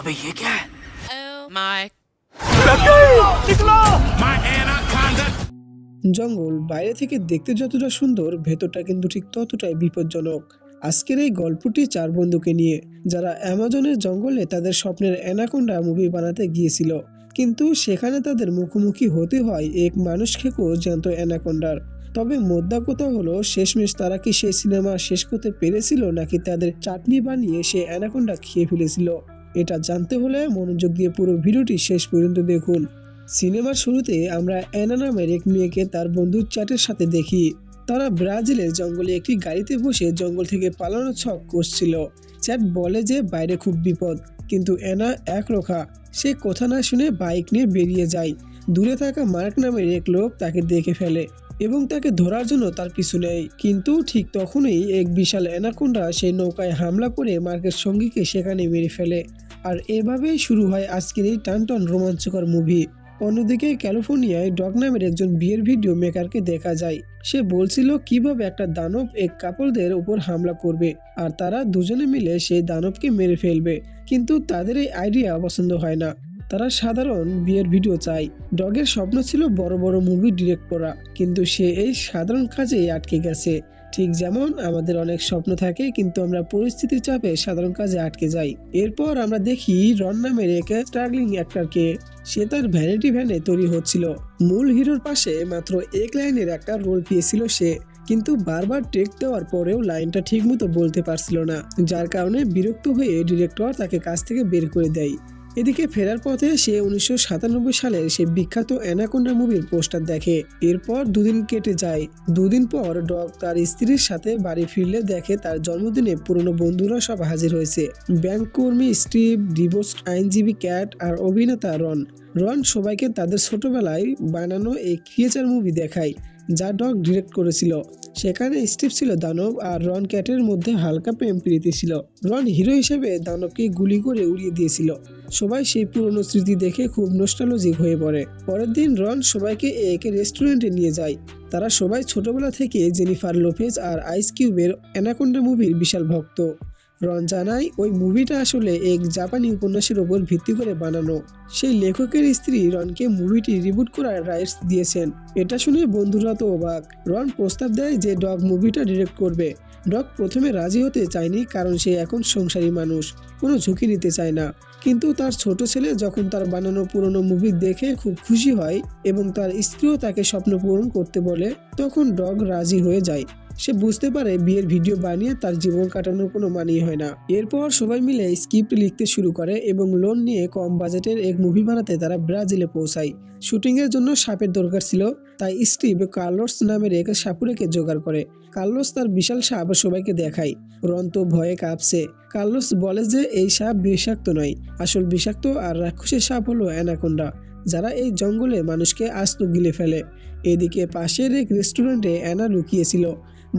अबे ये क्या है? Oh my My anaconda! জঙ্গল বাইরে থেকে দেখতে যতটা সুন্দর, ভেতরটা কিন্তু ঠিক ততটাই বিপজ্জনক। আজকের এই গল্পটি 4 বন্ধুকে নিয়ে, যারা অ্যামাজনের জঙ্গলে তাদের স্বপ্নের অ্যানাকোন্ডা মুভি বানাতে গিয়েছিল, কিন্তু সেখানে তাদের মুখোমুখি হতে হয় এক মানুষ খেকো জ্যান্ত অ্যানাকোন্ডার। তবে মোদ্দা কথা হলো, শেষমেশ তারা কি সেই সিনেমা শেষ করতে পেরেছিল, নাকি তাদের চাটনি বানিয়ে সে অ্যানাকোন্ডা খেয়ে ফেলেছিল? এটা জানতে হলে মনোযোগ দিয়ে পুরো ভিডিওটি শেষ পর্যন্ত দেখুন। সিনেমার শুরুতে আমরা অ্যানা নামের এক মেয়েকে তার বন্ধু চ্যাটের সাথে দেখি। তারা ব্রাজিলের জঙ্গলে একটি গাড়িতে বসে জঙ্গল থেকে পালানোর ছক করছিল। চ্যাট বলে যে বাইরে খুব বিপদ, কিন্তু অ্যানা একরোখা। সে কথা না শুনে বাইক নিয়ে বেরিয়ে যায়। দূরে থাকা মার্ক নামের এক লোক তাকে দেখে ফেলে এবং তাকে ধরার জন্য তার পিছু নেয়। কিন্তু ঠিক তখনই এক বিশাল অ্যানাকোন্ডা সেই নৌকায় হামলা করে মার্কের সঙ্গীকে সেখানে মেরে ফেলে। আর এভাবেই শুরু হয় আজকের এই টানটান রোমাঞ্চকর মুভি। অন্যদিকে ক্যালিফোর্নিয়ায় ডগ নামের একজন বিয়ের ভিডিও মেকারকে দেখা যায়। সে বলছিল কিভাবে একটা দানব এক কাপলদের উপর হামলা করবে আর তারা দুজনে মিলে সেই দানবকে মেরে ফেলবে, কিন্তু তাদের এই আইডিয়া পছন্দ হয় না। তারা সাধারণ বিয়ের ভিডিও চায়। ডগের স্বপ্ন ছিল বড় বড় মুভি ডিরেক্ট করা, কিন্তু সে এই সাধারণ কাজেই আটকে গেছে। ঠিক যেমন আমাদের অনেক স্বপ্ন থাকে, কিন্তু আমরা পরিস্থিতির চাপে সাধারণ কাজে আটকে যাই। এরপর আমরা দেখি রন নামের এক স্ট্রাগলিং অ্যাক্টরকে। সে তার ভ্যানিটি ভ্যানে তৈরি হচ্ছিল। মূল হিরোর পাশে মাত্র এক লাইনের একটা রোল পেয়েছিল সে, কিন্তু বারবার টেক দেওয়ার পরেও লাইনটা ঠিকমতো বলতে পারছিল না, যার কারণে বিরক্ত হয়ে ডিরেক্টর তাকে কাজ থেকে বের করে দেয়। এদিকে ফেরার পথে সে 1997 সালের সেই বিখ্যাত অ্যানাকোন্ডা মুভির পোস্টার দেখে। এরপর দুদিন কেটে যায়। দুদিন পর ডগ তার স্ত্রীর সাথে বাড়ি ফিরলে দেখে তার জন্মদিনে পুরনো বন্ধুরা সব হাজির হয়েছে। ব্যাংক কর্মী স্টিভ, ডিভোর্সড আইনজীবী ক্যাট আর অভিনেতা রন। রন সবাইকে তাদের ছোটবেলায় বানানো এই ক্রিয়েচার মুভি দেখায়, যা ডগ ডিরেক্ট করেছিল। সেখানে স্টিভ ছিল দানব আর রন ক্যাটের মধ্যে হালকা প্রেম প্রীতি ছিল। রন হিরো হিসেবে দানবকে গুলি করে উড়িয়ে দিয়েছিল। সবাই সেই পুরনো স্মৃতি দেখে খুব নস্টালজিক হয়ে পড়ে। পরের দিন রন সবাইকে এক রেস্টুরেন্টে নিয়ে যায়। তারা সবাই ছোটবেলা থেকে জেনিফার লোপেজ আর আইস কিউবের অ্যানাকোন্ডা মুভির বিশাল ভক্ত। রন জানায় ওই মুভিটা আসলে এক জাপানি উপন্যাসের ওপর ভিত্তি করে বানানো। সেই লেখকের স্ত্রী রনকে মুভিটি রিবুট করার রাইটস দিয়েছেন। এটা শুনে বন্ধুরা তো অবাক। রন প্রস্তাব দেয় যে ডগ মুভিটা ডিরেক্ট করবে। ডগ প্রথমে রাজি হতে চায়নি, কারণ সে এখন সংসারী মানুষ, কোনো ঝুঁকি নিতে চায় না। কিন্তু তার ছোট ছেলে যখন তার বানানো পুরনো মুভি দেখে খুব খুশি হয় এবং তার স্ত্রীও তাকে স্বপ্ন পূরণ করতে বলে, তখন ডগ রাজি হয়ে যায়। সে বুঝতে পারে বিয়ের ভিডিও বানিয়ে তার জীবন কাটানোর কোনো মানেই হয় না। এরপর সবাই মিলে স্ক্রিপ্ট লিখতে শুরু করে এবং লোন নিয়ে কম বাজেটের এক মুভি বানাতে তারা ব্রাজিলে পৌঁছায়। শুটিংয়ের জন্য সাপের দরকার ছিল, তাই স্টিভ কার্লোস নামের এক সাপুরেকে জোগাড় করে। কার্লোস তার বিশাল সাপ সবাইকে দেখায়। রন তো ভয়ে কাঁপছে। কার্লোস বলে যে এই সাপ বিষাক্ত নয়, আসল বিষাক্ত আর রাক্ষসের সাপ হলো অ্যানাকোন্ডা, যারা এই জঙ্গলে মানুষকে আস্ত গিলে ফেলে। এদিকে পাশের এক রেস্টুরেন্টে অ্যানা লুকিয়েছিল।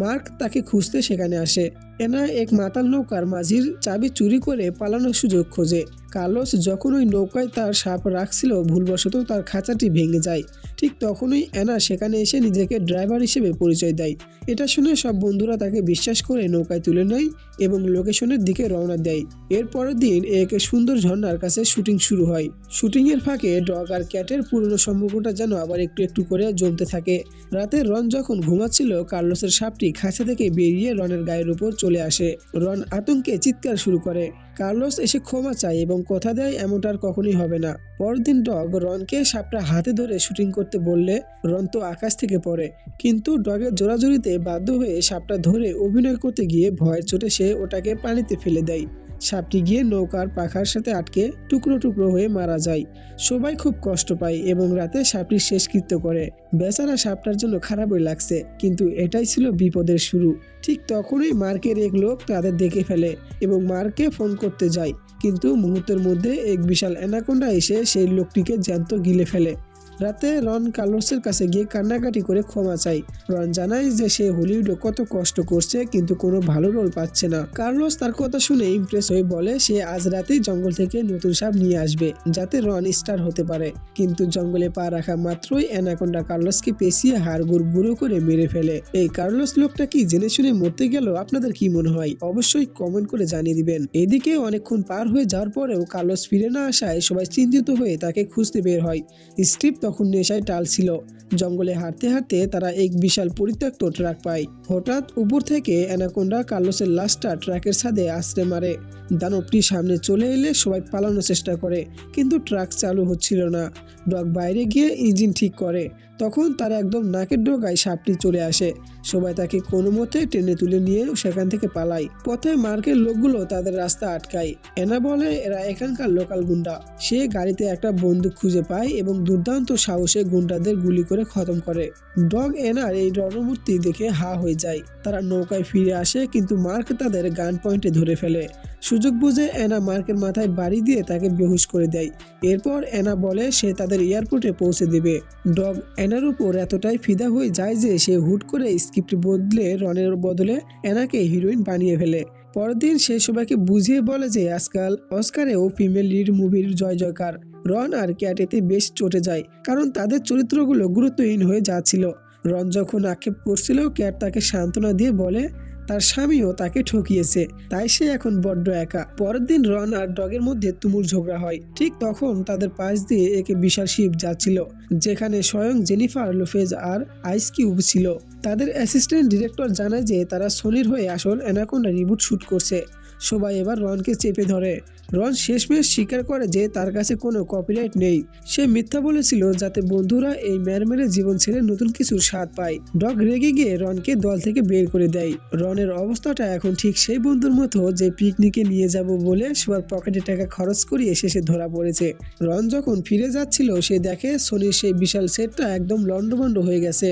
মার্ক তাকে খুঁজতে সেখানে আসে। অ্যানা এক মাতাল নৌকার মাঝির চাবি চুরি করে পালানোর সুযোগ খোঁজে। কার্লোস যখন ওই নৌকায় তার সাপ রাখছিল, ভুলবশত তার খাঁচাটি ভেঙে যায়। ঠিক তখনই অ্যানা সেখানে এসে নিজেকে ড্রাইভার হিসেবে পরিচয় দেয়। এটা শুনে সব বন্ধুরা তাকে বিশ্বাস করে নৌকায় তুলে নেয় এবং লোকেশনের দিকে রওনা দেয়। এর পরের দিন এক সুন্দর ঝর্ণার কাছে শুটিং শুরু হয়। শুটিংয়ের ফাঁকে ডগ আর ক্যাটের পুরনো সম্পর্কটা যেন আবার একটু একটু করে জমতে থাকে। রাতে রন যখন ঘুমাচ্ছিল, কার্লোসের সাপটি খাঁচা থেকে বেরিয়ে রনের গায়ের উপর চলে আসে। রন আতঙ্কে চিৎকার শুরু করে। কার্লোস এসে ক্ষমা চায় এবং কথা দেয় এমনটা আর কখনোই হবে না। পরদিন ডগ রনকে সাপটা হাতে ধরে শুটিং করতে বললে রন তো আকাশ থেকে পড়ে, কিন্তু ডগের জোরাজুরিতে বাধ্য হয়ে সাপটা ধরে অভিনয় করতে গিয়ে ভয়ের চোটে সে ওটাকে পানিতে ফেলে দেয়। সাপটি গিয়ে নৌকার পাখার সাথে আটকে টুকরো টুকরো হয়ে মারা যায়। সবাই খুব কষ্ট পায় এবং রাতে সাপটি শেষকৃত্য করে। বেচারা সাপটার জন্য খারাপই লাগছে, কিন্তু এটাই ছিল বিপদের শুরু। ঠিক তখনই মার্কের এক লোক তাদের দেখে ফেলে এবং মার্ককে ফোন করতে যায়, কিন্তু মুহূর্তের মধ্যে এক বিশাল অ্যানাকোন্ডা এসে সেই লোকটিকে জ্যান্ত গিলে ফেলে। রাতে রন কার্লোসের কাছে গিয়ে কান্নাকাটি করে ক্ষমা চায়। রন জানায় যে সে হলিউডে কত কষ্ট করছে কিন্তু কোনো ভালো রোল পাচ্ছে না। কার্লোস তার কথা শুনে ইমপ্রেস হয়ে বলে সে আজ রাতেই জঙ্গল থেকে নতুন সাপ নিয়ে আসবে যাতে রন স্টার হতে পারে। কিন্তু জঙ্গলে পা রাখা মাত্রই অ্যানাকোন্ডা কার্লোসকে পেঁচিয়ে হাড়গোড় গুঁড়ো করে মেরে ফেলে। এই কার্লোস লোকটা কি জেনে শুনে মরতে গেল? আপনাদের কি মনে হয় অবশ্যই কমেন্ট করে জানিয়ে দিবেন। এদিকে অনেকক্ষণ পার হয়ে যাওয়ার পরেও কার্লোস ফিরে না আসায় সবাই চিন্তিত হয়ে তাকে খুঁজতে বের হয়। স্টিভ তখন নেশায় টালছিল। জঙ্গলে হাঁটতে হাঁটতে তারা এক বিশাল পরিত্যক্ত ট্রাক পায়। হঠাৎ উপর থেকে অ্যানাকোন্ডা কার্লোসের লাশটা ট্রাকের ছাদে আছড়ে মারে। দানবটি সামনে চলে এলে সবাই পালানোর চেষ্টা করে কিন্তু ট্রাক চালু হচ্ছিল না। ডগ বাইরে গিয়ে ইঞ্জিন ঠিক করে। তখন তার একদম নাকের ডগায় সাপটি চলে আসে। সবাই তাকে কোনো মতে টেনে তুলে নিয়ে সেখান থেকে পালায়। পথে মার্কের লোকগুলো তাদের রাস্তা আটকায়। অ্যানা বলে এরা এখানকার লোকাল গুন্ডা। সে গাড়িতে একটা বন্দুক খুঁজে পায় এবং দুর্দান্ত সাহসে গুন্ডাদের গুলি করে খতম করে। ডগ অ্যানার এই রণমূর্তি দেখে হা হয়ে যায়। তারা নৌকায় ফিরে আসে কিন্তু মার্ক তাদের গান পয়েন্টে ধরে ফেলে। সুযোগ বুঝে অ্যানা মার্কের মাথায় বাড়ি দিয়ে তাকে বেহুশ করে দেয়। এরপর অ্যানা বলে সে তাদের এয়ারপোর্টে পৌঁছে দেবে। ডগ অ্যানার উপর এতটাই ফিদা হয়ে যায় যে সে হুট করে স্ক্রিপ্ট বদলে রনের বদলে অ্যানাকে হিরোইন বানিয়ে ফেলে। পরের দিন সে সবাইকে বুঝিয়ে বলে যে আজকাল অস্কারেও ফিমেল লিড মুভির জয় জয়কার। রন আর ক্যাট এতে বেশ চটে যায় কারণ তাদের চরিত্রগুলো গুরুত্বহীন হয়ে যাচ্ছিল। রন যখন আক্ষেপ করছিল ক্যাট তাকে সান্ত্বনা দিয়ে বলে তার স্বামীও তাকে ঠকিয়েছে, তাই সে এখন বড্ড একা। পরের দিন রন আর ডগের মধ্যে তুমুল ঝগড়া হয়। ঠিক তখন তাদের পাশ দিয়ে একে বিশাল শিপ যাচ্ছিল যেখানে স্বয়ং জেনিফার লোপেজ আর আইস কিউব ছিল। তাদের অ্যাসিস্ট্যান্ট ডিরেক্টর জানায় যে তারা সোনির হয়ে আসল অ্যানাকোন্ডা রিবুট শুট করছে। সবাই এবার রনকে চেপে ধরে। রন শেষমেশ স্বীকার করে যে তার কাছে কোনো কপিরাইট নেই। সে মিথ্যা বলেছিল যাতে বন্ধুরা এই মেরে জীবন ছেড়ে নতুন কিছুর স্বাদ পায়। ডগ রেগে গিয়ে রনকে দল থেকে বের করে দেয়। রনের অবস্থাটা এখন ঠিক সেই বন্ধুর মতো যে পিকনিকে নিয়ে যাব বলে সবার পকেটে টাকা খরচ করিয়ে শেষে ধরা পড়েছে। রন যখন ফিরে যাচ্ছিল সে দেখে সোনির সেই বিশাল সেটটা একদম লন্ডভন্ড হয়ে গেছে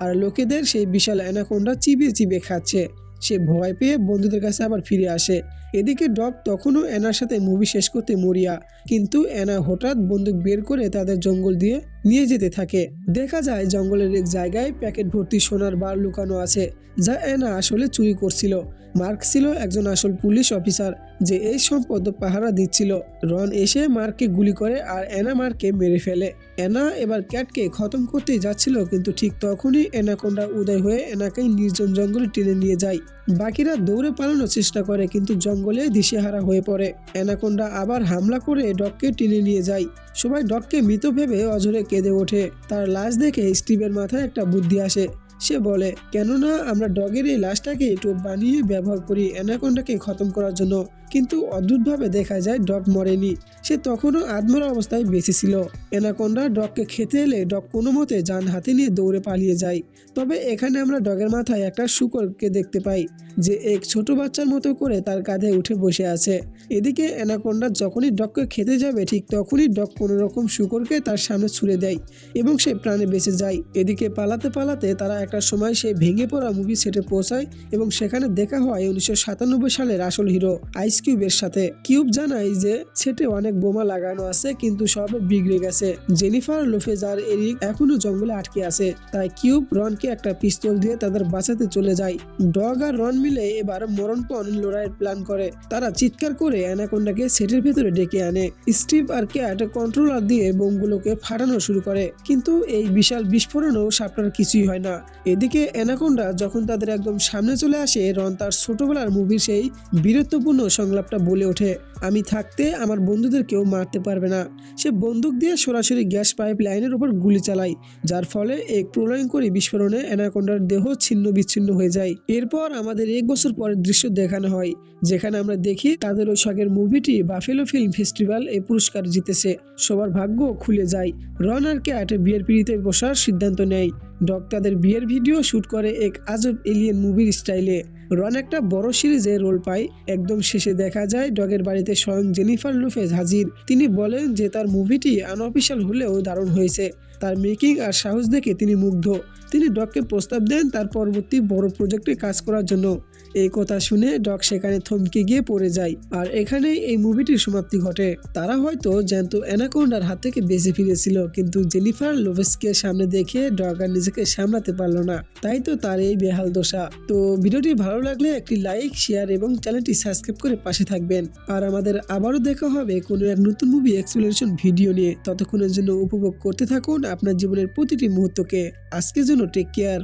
আর লোকেদের সেই বিশাল অ্যানাকোন্ডা চিবিয়ে চিবিয়ে খাচ্ছে। সে ভয় পেয়ে বন্ধুদের কাছে আবার ফিরে আসে। এদিকে ডগ তখনও অ্যানার সাথে মুভি শেষ করতে মরিয়া, কিন্তু অ্যানা হঠাৎ বন্দুক বের করে তাদের জঙ্গল দিয়ে নিয়ে যেতে থাকে। দেখা যায় জঙ্গলের এক জায়গায় প্যাকেট ভর্তি সোনার বার লুকানো আছে যা অ্যানা আসলে চুরি করছিল। মার্ক ছিল একজন আসল পুলিশ অফিসার যে এই সম্পদ পাহারা দিচ্ছিল। রন এসে মার্ককে গুলি করে আর অ্যানা মার্ককে মেরে ফেলে। অ্যানা এবার ক্যাটকে খতম করতে যাচ্ছিল কিন্তু ঠিক তখনই অ্যানাকোন্ডা উদয় হয়ে অ্যানাকে নির্জন জঙ্গলে টেনে নিয়ে যায়। বাকিরা দৌড়ে পালানোর চেষ্টা করে কিন্তু জঙ্গলে দিশেহারা হয়ে পড়ে। অ্যানাকোন্ডা আবার হামলা করে ডগকে টেনে নিয়ে যায়। সবাই ডগকে মৃত ভেবে অঝরে কেঁদে ওঠে। তার লাশ দেখে স্টিভের মাথায় একটা বুদ্ধি আসে। সে বলে কেননা আমরা ডগের এই লাশটাকে টোপ বানিয়ে ব্যবহার করি অ্যানাকোন্ডাকে খতম করার জন্য। কিন্তু অদ্ভুতভাবে দেখা যায় ডগ মরেনি, সে তখনও আধমরা অবস্থায় বেঁচে ছিল। অ্যানাকোন্ডা ডগকে খেতে এলে ডগ কোনো মতে যান হাতে নিয়ে দৌড়ে পালিয়ে যায়। তবে এখানে আমরা ডগের মাথায় একটা শূকরকে দেখতে পাই যে এক ছোট বাচ্চার মতো করে তার কাঁধে উঠে বসে আছে। এদিকে অ্যানাকোন্ডা যখনই ডগকে খেতে যাবে ঠিক তখনই ডগ কোনো রকম শূকরকে তার সামনে ছুঁড়ে দেয় এবং সে প্রাণে বেঁচে যায়। এদিকে পালাতে পালাতে তারা একটা সময় সেই ভেঙে পড়া মুভি সেটে পৌঁছায় এবং সেখানে দেখা হয় 1997 সালের আসল হিরো আইস কিউবের সাথে। কিউব জানায় যে সেটে অনেক বোমা লাগানো আছে কিন্তু সব বিগড়ে গেছে। জেনিফার লোপেজ আর এরিক এখনো জঙ্গলে আটকে আছে, তাই কিউব রনকে একটা পিস্তল দিয়ে তাদের বাঁচাতে চলে যায়। ডগ আর রন মিলে এবার মরণপণ লড়াইয়ের প্ল্যান করে। তারা চিৎকার করে অ্যানাকোন্ডাকে সেটের ভেতরে ডেকে আনে। স্টিভ আর ক্যাট কন্ট্রোলার দিয়ে বোমগুলোকে ফাটানো শুরু করে কিন্তু এই বিশাল বিস্ফোরণও সাপটার কিছুই হয় না। এদিকে অ্যানাকোন্ডা যখন তাদের একদম সামনে চলে আসে রন তার ছোটবেলার মুভির সেই বীরত্বপূর্ণ সংলাপটা বলে ওঠে, আমি থাকতে আমার বন্ধুদের কেউ মারতে পারবে না। সে বন্দুক দিয়ে সরাসরি গ্যাস পাইপ লাইনের উপর গুলি চালায় যার ফলে এক প্রলয়ঙ্করী বিস্ফোরণে অ্যানাকোন্ডার দেহ ছিন্ন বিচ্ছিন্ন হয়ে যায়। এরপর আমাদের 1 বছর পরের দৃশ্য দেখানো হয় যেখানে আমরা দেখি তাদের ওই শখের মুভিটি বাফেলো ফিল্ম ফেস্টিভ্যাল এই পুরস্কার জিতেছে। সবার ভাগ্য খুলে যায়। রন আর ক্যাট বিয়ের পিড়িতে বসার সিদ্ধান্ত নেয়। ডগ তাদের বিয়ের ভিডিও শুট করে এক আজব এলিয়েন মুভির স্টাইলে। রন একটা বড় সিরিজে রোল পায়। একদম শেষে দেখা যায় ডগের বাড়িতে স্বয়ং জেনিফার লোপেজ হাজির। তিনি বলেন যে তার মুভিটি আনঅফিশিয়াল হলেও দারুণ হয়েছে। তার মেকিং আর সাহস দেখে তিনি মুগ্ধ। তিনি ডগকে প্রস্তাব দেন তার পরবর্তী বড় প্রজেক্টে কাজ করার জন্য। এই কথা শুনে ডগ সেখানে থমকে গিয়ে পড়ে যায়। আর এখানেই এই মুভিটির সমাপ্তি ঘটে। তারা হয়তো জ্যান্ত অ্যানাকোন্ডার হাত থেকে বেঁচে ফিরেছিল, কিন্তু জেনিফার লোপেজকে সামনে দেখে ডগ আর নিজেকে সামলাতে পারলো না, তাই তো তার এই বেহাল দশা। তো ভিডিওটি ভালো লাগলে একটি লাইক, শেয়ার এবং চ্যানেলটি সাবস্ক্রাইব করে পাশে থাকবেন। আর আমাদের আবারও দেখা হবে কোনো এক নতুন মুভি এক্সপ্লেনেশন ভিডিও নিয়ে। ততক্ষণের জন্য উপভোগ করতে থাকুন আপনার জীবনের প্রতিটি মুহূর্তকে। আজকের জন্য টেক কেয়ার।